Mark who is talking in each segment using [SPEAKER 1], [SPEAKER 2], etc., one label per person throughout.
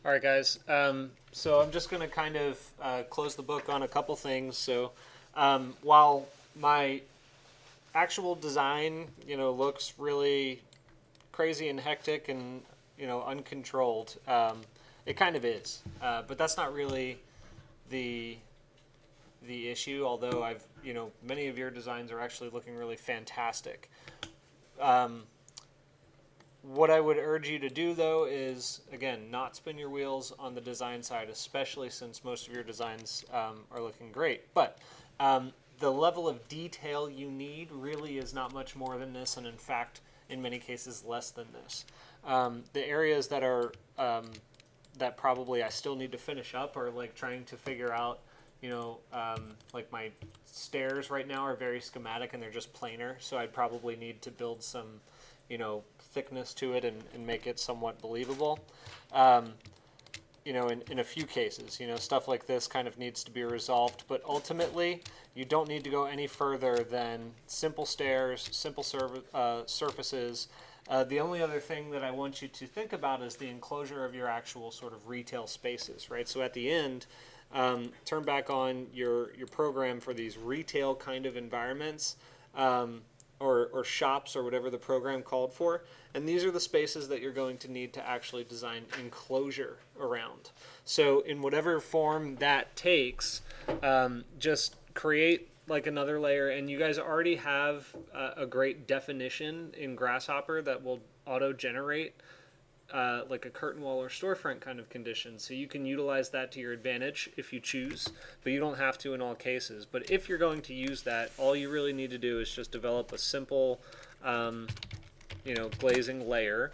[SPEAKER 1] All right, guys. So I'm just going to kind of close the book on a couple things. So while my actual design, looks really crazy and hectic and uncontrolled, it kind of is. But that's not really the issue. Although many of your designs are actually looking really fantastic. Um, What I would urge you to do, though, is, again, not spin your wheels on the design side, especially since most of your designs are looking great. But the level of detail you need really is not much more than this, and in fact, in many cases, less than this. The areas that are that probably I still need to finish up are like trying to figure out, like my stairs right now are very schematic and they're just planar, so I'd probably need to build some thickness to it and make it somewhat believable. Um, in a few cases, stuff like this kind of needs to be resolved, but ultimately, you don't need to go any further than simple stairs, simple surfaces. The only other thing that I want you to think about is the enclosure of your actual sort of retail spaces, right? So at the end, turn back on your program for these retail kind of environments. Or shops or whatever the program called for. And these are the spaces that you're going to need to actually design enclosure around. So in whatever form that takes, just create like another layer. And you guys already have a great definition in Grasshopper that will auto-generate like a curtain wall or storefront kind of condition. So you can utilize that to your advantage if you choose, but you don't have to in all cases. But if you're going to use that, all you really need to do is just develop a simple, glazing layer.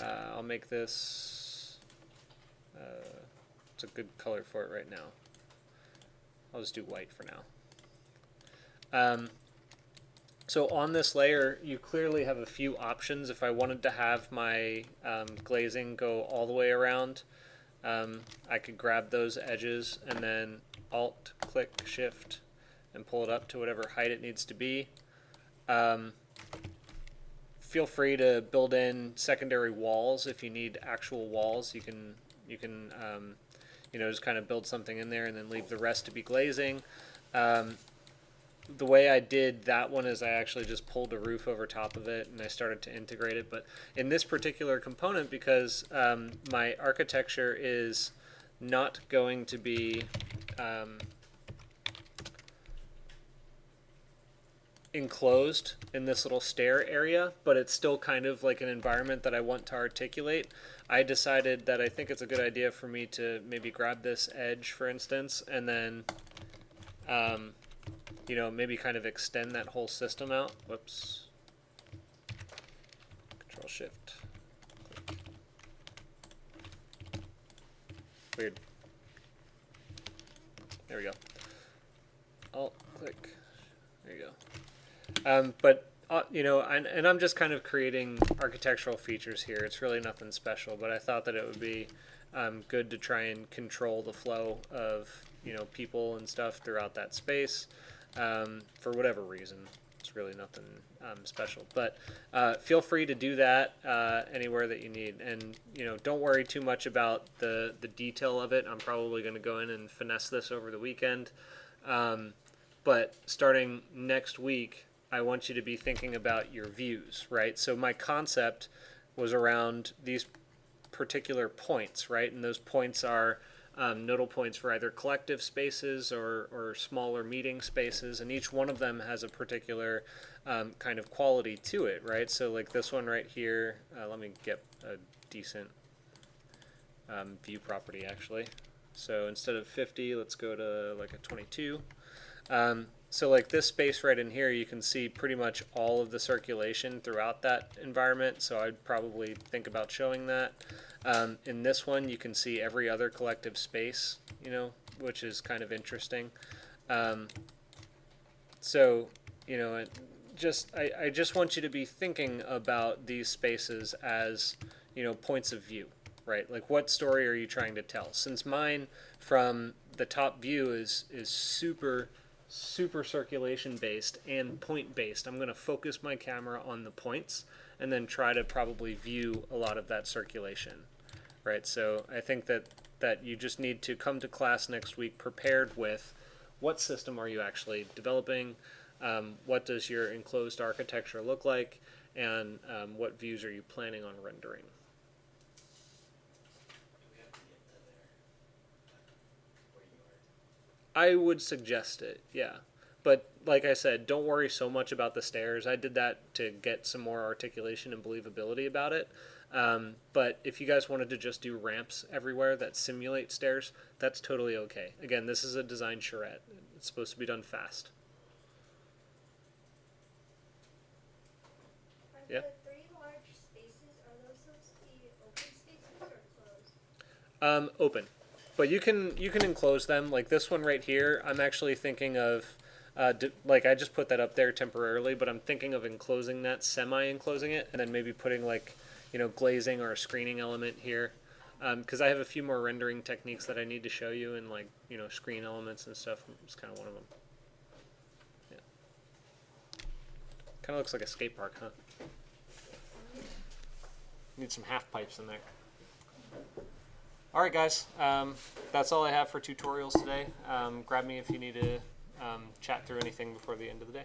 [SPEAKER 1] I'll make this, it's a good color for it right now. I'll just do white for now. So on this layer, you clearly have a few options. If I wanted to have my glazing go all the way around, I could grab those edges and then Alt, click, Shift, and pull it up to whatever height it needs to be. Feel free to build in secondary walls if you need actual walls. You can just kind of build something in there and then leave the rest to be glazing. The way I did that one is I actually just pulled a roof over top of it and I started to integrate it. But in this particular component, because my architecture is not going to be enclosed in this little stair area, but it's still kind of like an environment that I want to articulate, I decided that I think it's a good idea for me to maybe grab this edge, for instance, and then maybe kind of extend that whole system out. Whoops. Control Shift. Click. Weird. There we go. Alt, click. There you go. But and I'm just kind of creating architectural features here. It's really nothing special, but I thought that it would be good to try and control the flow of people and stuff throughout that space. For whatever reason, it's really nothing special. But feel free to do that anywhere that you need, and don't worry too much about the detail of it. I'm probably going to go in and finesse this over the weekend. But starting next week, I want you to be thinking about your views, right? So my concept was around these particular points, right? And those points are nodal points for either collective spaces or smaller meeting spaces, and each one of them has a particular kind of quality to it, right? So like this one right here, let me get a decent view property actually. So instead of 50, let's go to like a 22. So like this space right in here, you can see pretty much all of the circulation throughout that environment, so I'd probably think about showing that. In this one, you can see every other collective space, which is kind of interesting. So, I just want you to be thinking about these spaces as, points of view, right? Like, what story are you trying to tell? Since mine from the top view is super circulation based and point based, I'm going to focus my camera on the points and then try to probably view a lot of that circulation. right? So I think that you just need to come to class next week prepared with what system are you actually developing, what does your enclosed architecture look like, and what views are you planning on rendering. I would suggest it, yeah. But like I said, don't worry so much about the stairs. I did that to get some more articulation and believability about it. But if you guys wanted to just do ramps everywhere that simulate stairs, that's totally okay. Again, this is a design charrette. It's supposed to be done fast.
[SPEAKER 2] Are the three large spaces, are those supposed to be open spaces or closed?
[SPEAKER 1] Open, but you can enclose them. Like this one right here, I'm actually thinking of, like I just put that up there temporarily, but I'm thinking of enclosing that, semi-enclosing it, and then maybe putting like, glazing or a screening element here, because I have a few more rendering techniques that I need to show you, and like screen elements and stuff. It's kind of one of them. Yeah, kind of looks like a skate park, huh? Need some half pipes in there. All right, guys. That's all I have for tutorials today. Grab me if you need to chat through anything before the end of the day.